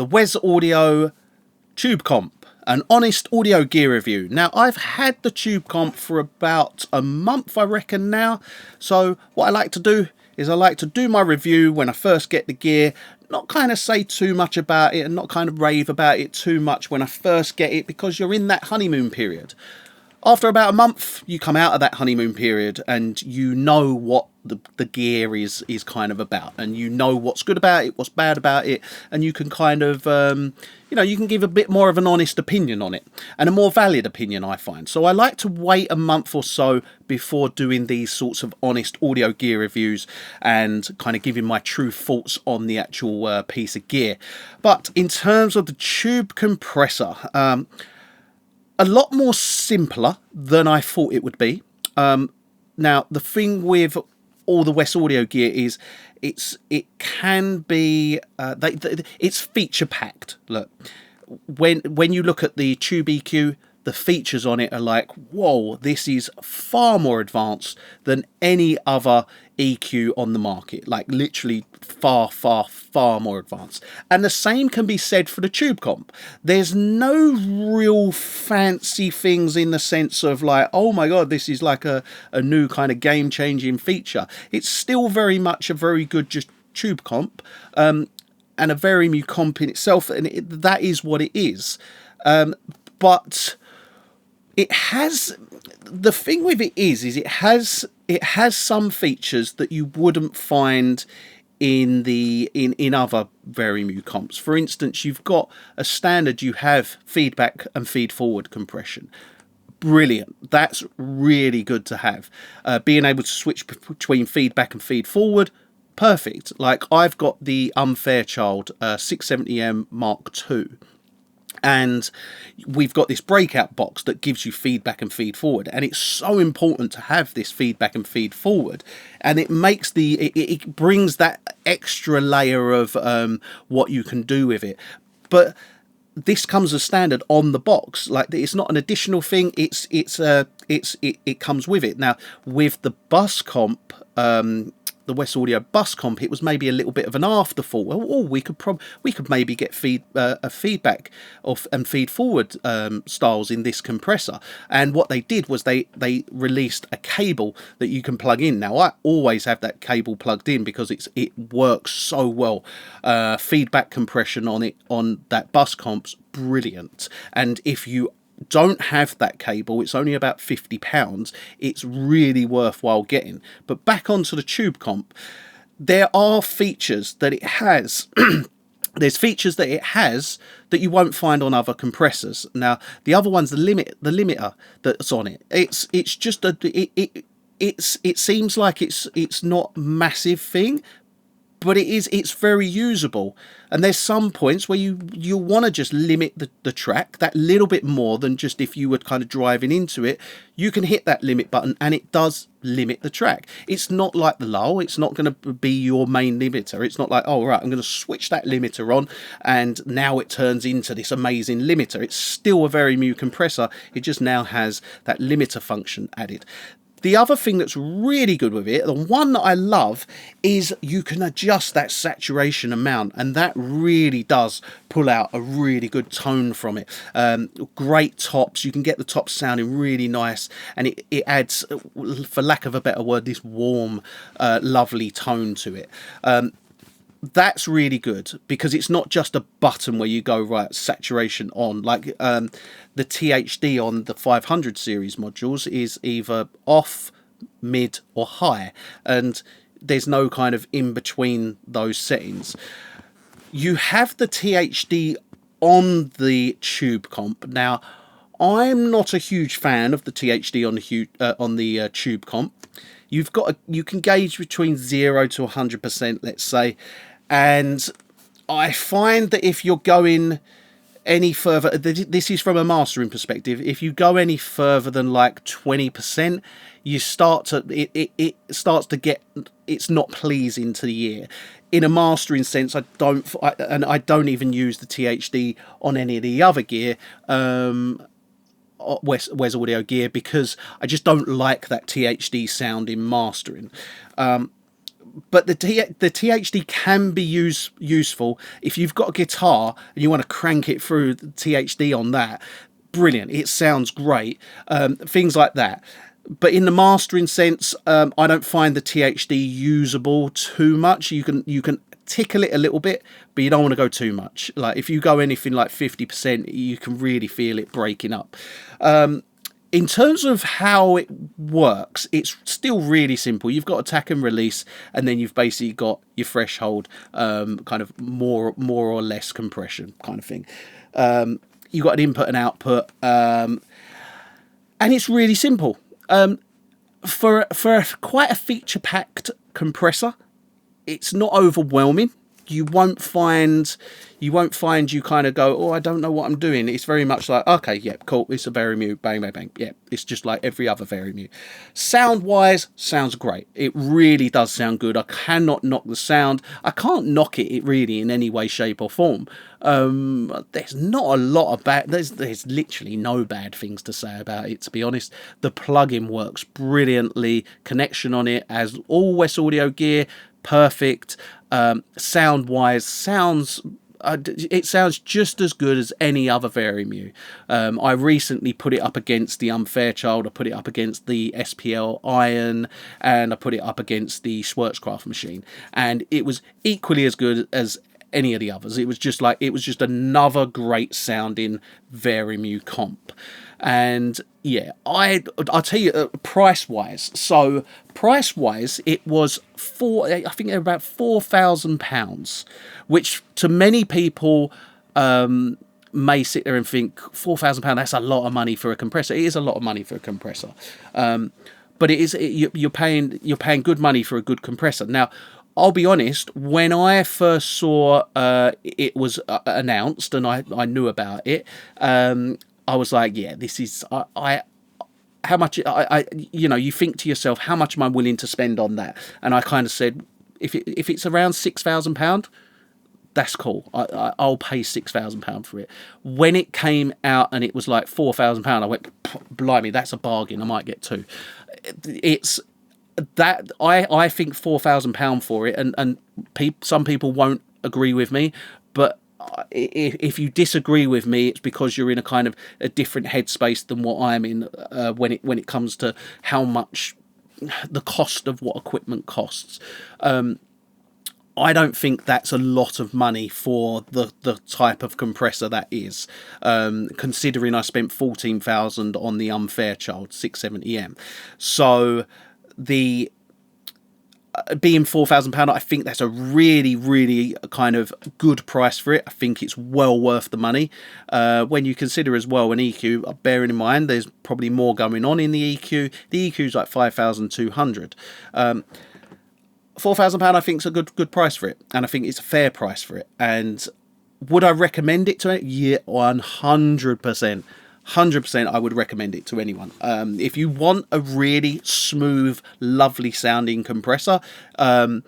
the Wes Audio Tube Comp, an honest audio gear review. Now, I've had the Tube Comp for about a month, I reckon now. So what I like to do is I like to do my review when I first get the gear, not kind of say too much about it and not kind of rave about it too much when I first get it, because you're in that honeymoon period. After about a month, you come out of that honeymoon period and you know what the gear is kind of about, and you know what's good about it, what's bad about it, and you can kind of, you know, you can give a bit more of an honest opinion on it, and a more valid opinion, I find. So I like to wait a month or so before doing these sorts of honest audio gear reviews and kind of giving my true thoughts on the actual piece of gear. But in terms of the tube compressor, a lot more simpler than I thought it would be. Now, the thing with all the Wes Audio gear is it can be it's feature packed. Look, when you look at the Tube EQ, the features on it are like, whoa, this is far more advanced than any other EQ on the market. Like literally far more advanced. And the same can be said for the Tube Comp. There's no real fancy things in the sense of like, oh my god, this is like a new kind of game-changing feature. It's still very much a very good just Tube Comp, and a very new comp in itself, and that is what it is. But it has, the thing with it is it has some features that you wouldn't find in other Verimue comps. For instance, you've got a standard, you have feedback and feed forward compression. Brilliant. That's really good to have. Being able to switch between feedback and feed forward, perfect. Like I've got the Unfairchild 670M Mark II. And we've got this breakout box that gives you feedback and feed forward, and it's so important to have this feedback and feed forward, and it makes it brings that extra layer of what you can do with it. But this comes as standard on the box, like it's not an additional thing. It comes with it. Now with the bus comp, the Wes Audio bus comp, it was maybe a little bit of an afterthought. Well, we could maybe get feedback and feed forward styles in this compressor. And what they did was they released a cable that you can plug in. Now I always have that cable plugged in because it works so well. Feedback compression on that bus comp's brilliant. And if you don't have that cable, it's only about £50. It's really worthwhile getting. But back onto the Tube Comp, there are features that it has. There's features that it has that you won't find on other compressors. Now the other one's the limiter that's on it. It's just it seems like it's not a massive thing, but it's very usable. And there's some points where you want to just limit the track that little bit more than just if you were kind of driving into it. You can hit that limit button and it does limit the track. It's not like the lull. It's not going to be your main limiter. It's not like, oh right, I'm going to switch that limiter on and now it turns into this amazing limiter. It's still a Verimue compressor. It just now has that limiter function added. The other thing that's really good with it, the one that I love, is you can adjust that saturation amount, and that really does pull out a really good tone from it. Great tops, you can get the tops sounding really nice, and it adds, for lack of a better word, this warm, lovely tone to it. That's really good because it's not just a button where you go right saturation on, like the THD on the 500 series modules is either off, mid or high, and there's no kind of in between those settings. You have the THD on the Tube Comp. Now I'm not a huge fan of the THD on the Tube Comp. You can gauge between 0 to 100%, let's say. And I find that if you're going any further, this is from a mastering perspective, if you go any further than like 20%, you start to, it starts to get, it's not pleasing to the ear. In a mastering sense, I don't even use the THD on any of the other gear, Wes Audio gear, because I just don't like that THD sound in mastering. but the THD can be useful if you've got a guitar and you want to crank it through the THD on that. Brilliant, it sounds great. Things like that. But in the mastering sense, I don't find the THD usable too much. You can tickle it a little bit, but you don't want to go too much. Like if you go anything like 50%, you can really feel it breaking up. In terms of how it works, it's still really simple. You've got attack and release, and then you've basically got your threshold, kind of more or less compression kind of thing. You've got an input and output, and it's really simple. For quite a feature-packed compressor, it's not overwhelming. You won't find you kind of go, oh, I don't know what I'm doing. It's very much like, okay, yeah, cool, it's a Verimute, bang, bang, bang. Yeah, it's just like every other Verimute. Sound-wise, sounds great. It really does sound good. I cannot knock the sound. I can't knock it really in any way, shape or form. There's not a lot of bad, there's literally no bad things to say about it, to be honest. The plugin works brilliantly. Connection on it, as all Wes Audio gear, perfect. Sound wise, it sounds just as good as any other Verimute. I recently put it up against the Unfairchild, I put it up against the SPL Iron, and I put it up against the Schwarzkopf machine, and it was equally as good as any of the others. It was just another great sounding Verimute comp. And yeah, I'll tell you, price wise, it was I think about £4,000, which to many people may sit there and think £4,000, that's a lot of money for a compressor. It is a lot of money for a compressor, but you're paying good money for a good compressor. Now, I'll be honest, when I first saw it was announced and I knew about it, I was like, yeah, this is how much you think to yourself, how much am I willing to spend on that? And I kind of said, if it's around £6,000, that's cool. I'll pay £6,000 for it. When it came out and it was like £4,000, I went, blimey, that's a bargain. I might get two. It's that I think £4,000 for it, and some people won't agree with me, but if you disagree with me, it's because you're in a kind of a different headspace than what I'm in when it comes to how much the cost of what equipment costs. I don't think that's a lot of money for the type of compressor that is, considering I spent £14,000 on the Unfairchild 670M. So the being £4,000, I think that's a really, really kind of good price for it. I think it's well worth the money. When you consider as well an EQ, bearing in mind there's probably more going on in the EQ. The EQ is like £5,200. £4,000, I think, is a good price for it, and I think it's a fair price for it. And would I recommend it to it? Yeah, 100%. 100% I would recommend it to anyone. If you want a really smooth, lovely sounding compressor, the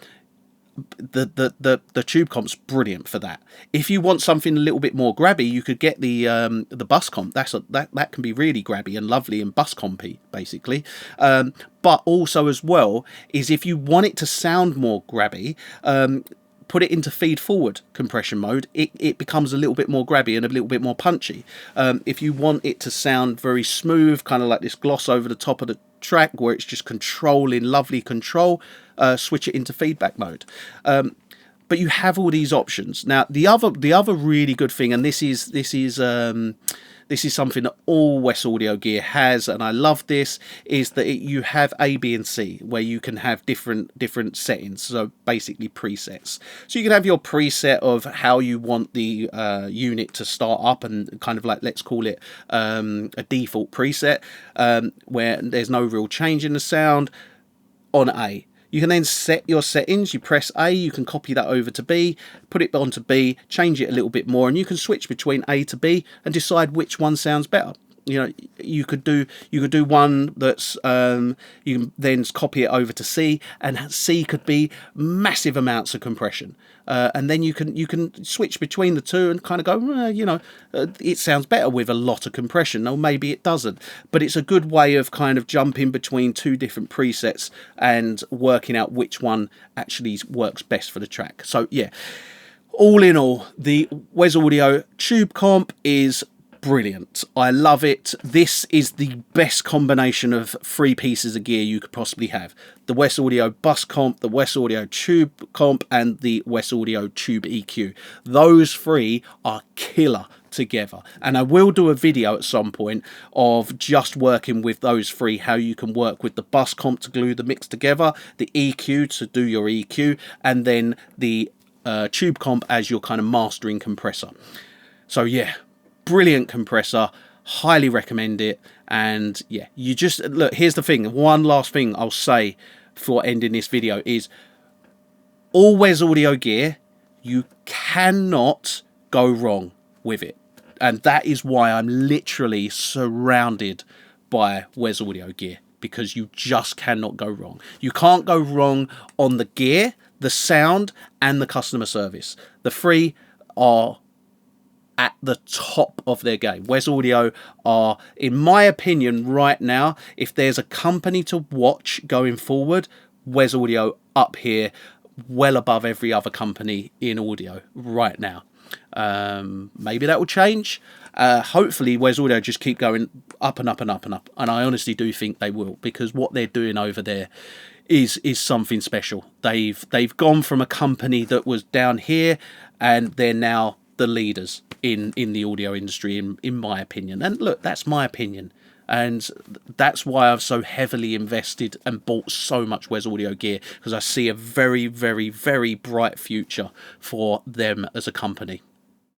Tube Comp's brilliant for that. If you want something a little bit more grabby, you could get the Bus Comp. That can be really grabby and lovely and bus compy, basically. But also as well is if you want it to sound more grabby, put it into feed forward compression mode, it becomes a little bit more grabby and a little bit more punchy. If you want it to sound very smooth, kind of like this gloss over the top of the track where it's just controlling, lovely control, switch it into feedback mode. But you have all these options. Now the other really good thing, and this is something that all Wes Audio gear has, and I love this, is that you have A, B, and C, where you can have different settings. So basically presets. So you can have your preset of how you want the unit to start up, and kind of like, let's call it a default preset, where there's no real change in the sound on A. You can then set your settings. You press A, you can copy that over to B, put it onto B, change it a little bit more, and you can switch between A to B and decide which one sounds better. you know, you could do one that's you can then copy it over to C, and C could be massive amounts of compression, and then you can switch between the two and kind of go, you know, it sounds better with a lot of compression, or maybe it doesn't. But it's a good way of kind of jumping between two different presets and working out which one actually works best for the track. So yeah, all in all, the Wes Audio Tube Comp is brilliant. I love it. This is the best combination of three pieces of gear you could possibly have: the Wes Audio Bus Comp, the Wes Audio Tube Comp, and the Wes Audio Tube EQ. Those three are killer together, and I will do a video at some point of just working with those three, how you can work with the Bus Comp to glue the mix together, the EQ to do your EQ, and then the Tube Comp as your kind of mastering compressor. So yeah, brilliant compressor, highly recommend it. And yeah, you just look, here's the thing, one last thing I'll say for ending this video is all Wes Audio gear, you cannot go wrong with it, and that is why I'm literally surrounded by Wes Audio gear, because you just cannot go wrong. You can't go wrong on the gear, the sound, and the customer service. The three are at the top of their game. Wes Audio are, in my opinion, right now, if there's a company to watch going forward, Wes Audio up here, well above every other company in audio right now. Maybe that will change. Hopefully Wes Audio just keep going up and up and up and up, and I honestly do think they will, because what they're doing over there is something special. They've gone from a company that was down here, and they're now the leaders in the audio industry, in my opinion. And look, that's my opinion, and that's why I've so heavily invested and bought so much Wes Audio gear, because I see a very, very, very bright future for them as a company.